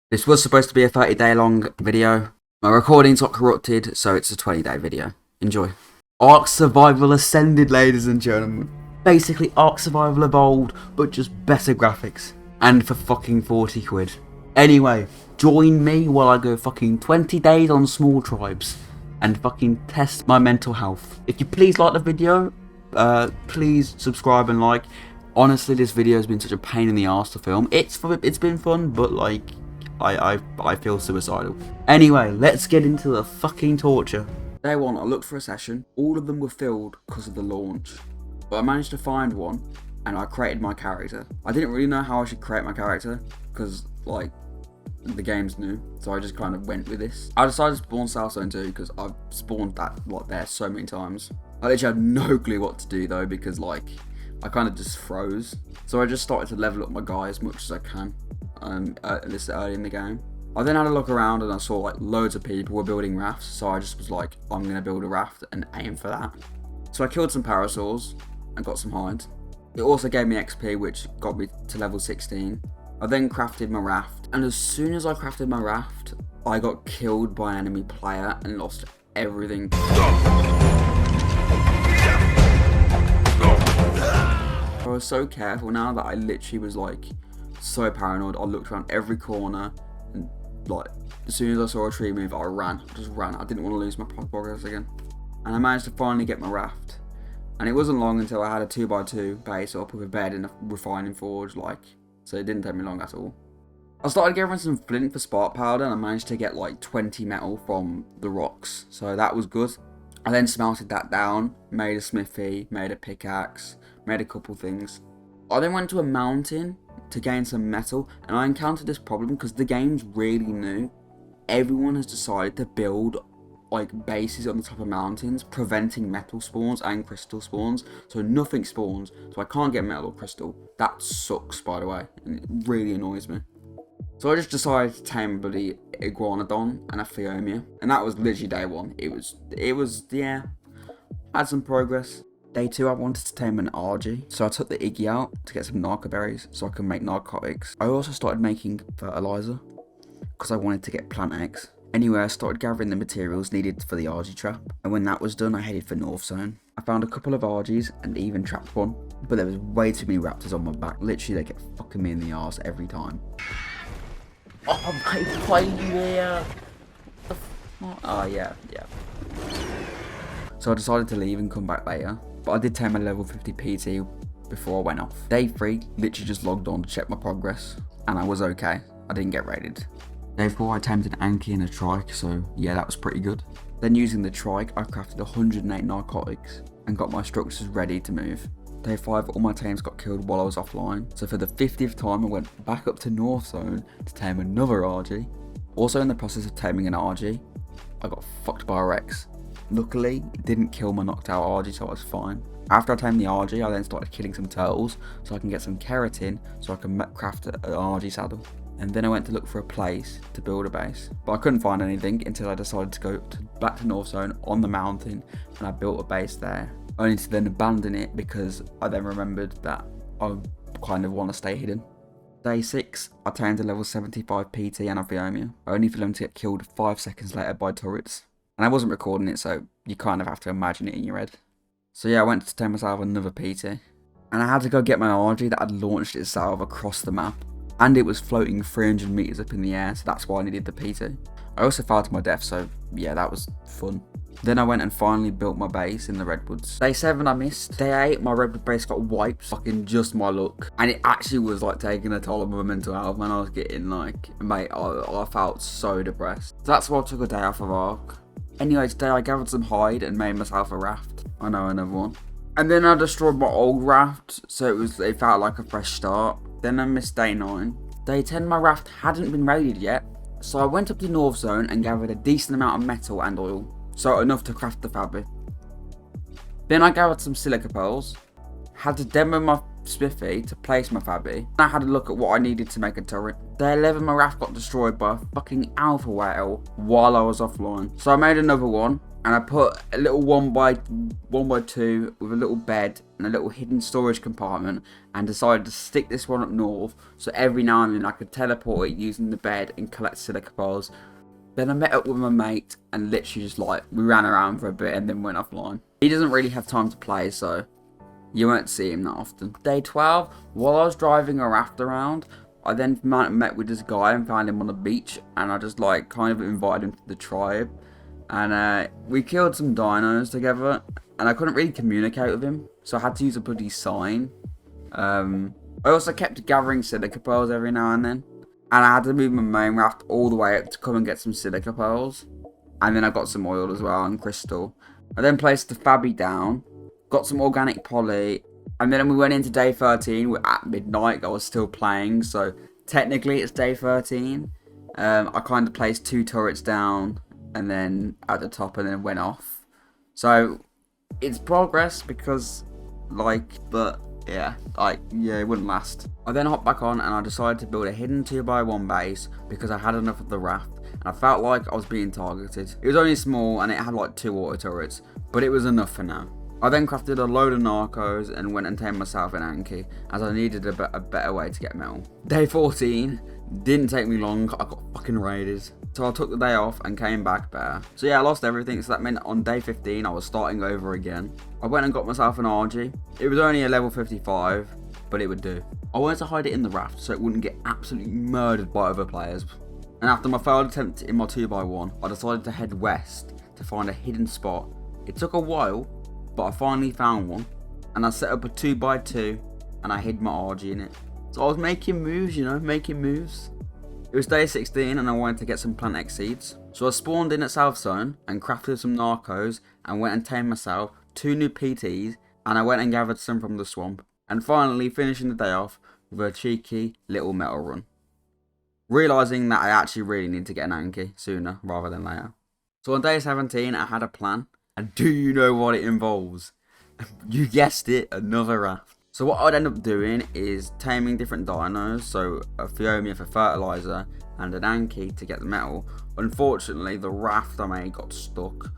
This was supposed to be a 30-day long video. My recordings got corrupted, so it's a 20-day video. Enjoy. Ark Survival Ascended, ladies and gentlemen. Basically Ark Survival Evolved, but just better graphics. And for fucking 40 quid. Anyway, join me while I go fucking 20 days on small tribes. And fucking test my mental health. If you please like the video, please subscribe and like. Honestly, this video has been such a pain in the arse to film. It's been fun, but like, I feel suicidal. Anyway, let's get into the fucking torture. Day one, I looked for a session. All of them were filled because of the launch. But I managed to find one, and I created my character. I didn't really know how I should create my character, because, like, the game's new. So I just kind of went with this. I decided to spawn South Zone 2, because I've spawned that, like, there so many times. I literally had no clue what to do, though, because, like, I kind of just froze. So I just started to level up my guy as much as I can. This early in the game. I then had a look around and I saw like loads of people were building rafts, so I just was like, I'm gonna build a raft and aim for that. So I killed some parasaurs and got some hides. It also gave me XP, which got me to level 16. I then crafted my raft, and as soon as I crafted my raft, I got killed by an enemy player and lost everything. I was so careful now that I literally was like so paranoid. I looked around every corner, and like as soon as I saw a tree move, I ran. I just ran. I didn't want to lose my progress again. And I managed to finally get my raft. And it wasn't long until I had a 2x2 base up with a bed and a refining forge, like, so it didn't take me long at all. I started gathering some flint for spark powder, and I managed to get like 20 metal from the rocks, so that was good. I then smelted that down, made a smithy, made a pickaxe, made a couple things. I then went to a mountain to gain some metal, and I encountered this problem because the game's really new. Everyone has decided to build like bases on the top of mountains, preventing metal spawns and crystal spawns, so nothing spawns, so I can't get metal or crystal. That sucks, by the way, and it really annoys me. So I just decided to tame a bloody iguanodon and a Phiomia, and that was literally day one. It was yeah, had some progress. Day 2, I wanted to tame an RG, so I took the Iggy out to get some narco berries so I can make narcotics. I also started making fertilizer because I wanted to get plant eggs. Anyway, I started gathering the materials needed for the RG trap, and when that was done, I headed for North Zone. I found a couple of RGs and even trapped one, but there was way too many raptors on my back. Literally, they kept fucking me in the arse every time. Oh my failure! Oh yeah. So I decided to leave and come back later. But I did tame a level 50 PT before I went off. Day 3, literally just logged on to check my progress, and I was okay. I didn't get raided. Day 4, I tamed an Anki and a trike, so yeah, that was pretty good. Then using the trike, I crafted 108 narcotics and got my structures ready to move. Day 5, all my tames got killed while I was offline, so for the 50th time I went back up to North Zone to tame another RG. Also in the process of taming an RG, I got fucked by a Rex. Luckily, it didn't kill my knocked out RG, so I was fine. After I tamed the RG, I then started killing some turtles so I can get some keratin so I can craft an RG saddle. And then I went to look for a place to build a base. But I couldn't find anything until I decided to go back to North Zone on the mountain, and I built a base there. Only to then abandon it because I then remembered that I kind of want to stay hidden. Day 6, I tamed a level 75 PT and a Phiomia, only for them to get killed 5 seconds later by turrets. And I wasn't recording it, so you kind of have to imagine it in your head. So yeah, I went to tame myself another PT. And I had to go get my RG that had launched itself across the map. And it was floating 300 meters up in the air, so that's why I needed the PT. I also fell to my death, so yeah, that was fun. Then I went and finally built my base in the Redwoods. Day 7 I missed. Day 8, my Redwood base got wiped. Fucking just my luck. And it actually was like taking a toll on my mental health, man. I was getting like, mate, I felt so depressed. So that's why I took a day off of Ark. Anyway, today I gathered some hide and made myself a raft. I know, another one. And then I destroyed my old raft, so it felt like a fresh start. Then I missed day 9. Day 10, my raft hadn't been raided yet, so I went up to North Zone and gathered a decent amount of metal and oil, so enough to craft the fabric. Then I gathered some silica pearls, had to demo my smithy to place my fabric, and I had a look at what I needed to make a turret. Day 11, my raft got destroyed by a fucking alpha whale while I was offline, so I made another one And I put a little one by two with a little bed and a little hidden storage compartment, and decided to stick this one up north so every now and then I could teleport it using the bed and collect silica balls. Then I met up with my mate and literally just like, we ran around for a bit and then went offline. He doesn't really have time to play, so you won't see him that often. Day 12, while I was driving a raft around, I then met with this guy and found him on the beach, and I just like kind of invited him to the tribe. And we killed some dinos together, and I couldn't really communicate with him, so I had to use a bloody sign. I also kept gathering silica pearls every now and then, and I had to move my main raft all the way up to come and get some silica pearls. And then I got some oil as well and crystal. I then placed the Fabby down, got some organic poly, and then we went into day 13. At midnight, I was still playing, so technically it's day 13. I kind of placed 2 turrets down, and then at the top, and then went off. So it's progress because, but yeah, it wouldn't last. I then hopped back on and I decided to build a hidden 2x1 base because I had enough of the raft and I felt like I was being targeted. It was only small and it had like 2 water turrets, but it was enough for now. I then crafted a load of narcos and went and tamed myself an Anki, as I needed a better way to get metal. Day 14, didn't take me long, I got fucking raided. So I took the day off and came back better. So yeah, I lost everything, so that meant on day 15 I was starting over again. I went and got myself an RG. It was only a level 55, but it would do. I wanted to hide it in the raft so it wouldn't get absolutely murdered by other players. And after my failed attempt in my 2x1, I decided to head west to find a hidden spot. It took a while, but I finally found one. And I set up a 2x2 and I hid my RG in it. So I was making moves, making moves. It was day 16 and I wanted to get some plant X seeds. So I spawned in at South Zone and crafted some narcos and went and tamed myself 2 new PTs, and I went and gathered some from the swamp. And finally finishing the day off with a cheeky little metal run. Realising that I actually really need to get an Anki sooner rather than later. So on day 17 I had a plan, and do you know what it involves? You guessed it, another raft. So what I'd end up doing is taming different dinos, so a Phiomia for fertilizer and an Anki to get the metal. Unfortunately, the raft I made got stuck,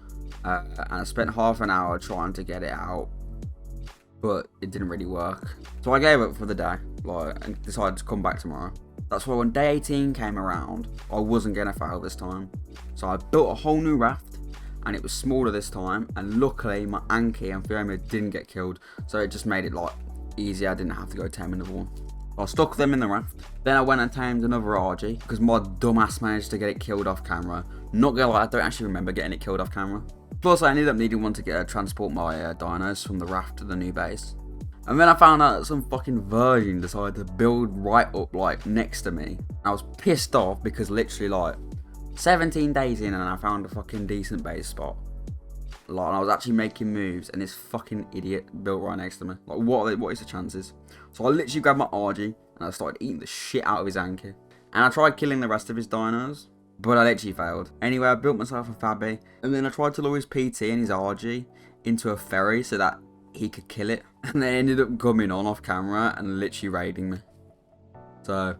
and I spent half an hour trying to get it out, but it didn't really work. So I gave up for the day, and decided to come back tomorrow. That's why when day 18 came around, I wasn't gonna fail this time. So I built a whole new raft, and it was smaller this time, and luckily my Anki and Phiomia didn't get killed, so it just made it easy. I didn't have to go tame another one. I stuck them in the raft. Then I went and tamed another RG because my dumbass managed to get it killed off camera. Not gonna lie, I don't actually remember getting it killed off camera. Plus I ended up needing one to transport my dinos from the raft to the new base. And then I found out that some fucking virgin decided to build right up next to me. I was pissed off because literally 17 days in and I found a fucking decent base spot. And I was actually making moves and this fucking idiot built right next to me. What is the chances? So I literally grabbed my RG and I started eating the shit out of his Anki. And I tried killing the rest of his dinos, but I literally failed. Anyway, I built myself a Fabby, and then I tried to lure his PT and his RG into a ferry so that he could kill it. And they ended up coming on off camera and literally raiding me. So,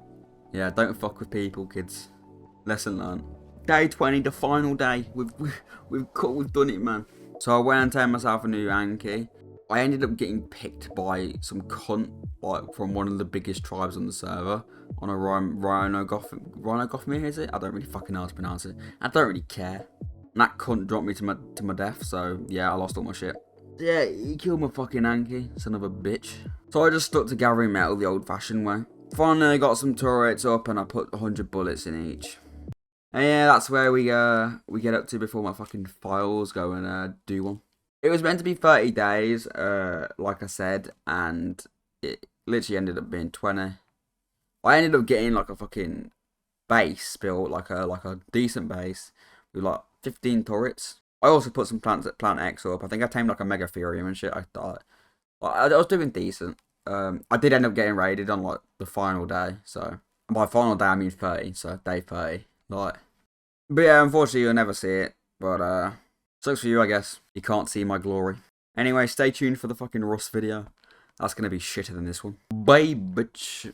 yeah, don't fuck with people, kids. Lesson learned. Day 20, the final day. We've done it, man. So I went and tamed myself a new Anki. I ended up getting picked by some cunt, from one of the biggest tribes on the server, on a rhinogothmia, is it? I don't really fucking know how to pronounce it. I don't really care. And that cunt dropped me to my death, so yeah, I lost all my shit. Yeah, he killed my fucking Anki, son of a bitch. So I just stuck to gathering metal the old-fashioned way. Finally, I got some turrets up and I put 100 bullets in each. And yeah, that's where we get up to before my fucking files go and do one. It was meant to be 30 days, like I said, and it literally ended up being 20. I ended up getting a fucking base built, like a decent base with 15 turrets. I also put some plant X up. I think I tamed a Mega Furium and shit. I thought I was doing decent. I did end up getting raided on the final day. So and by final day I mean 30. So day 30. But yeah, unfortunately you'll never see it. But sucks for you, I guess. You can't see my glory. Anyway, stay tuned for the fucking Rust video. That's gonna be shitter than this one. Bye, bitch.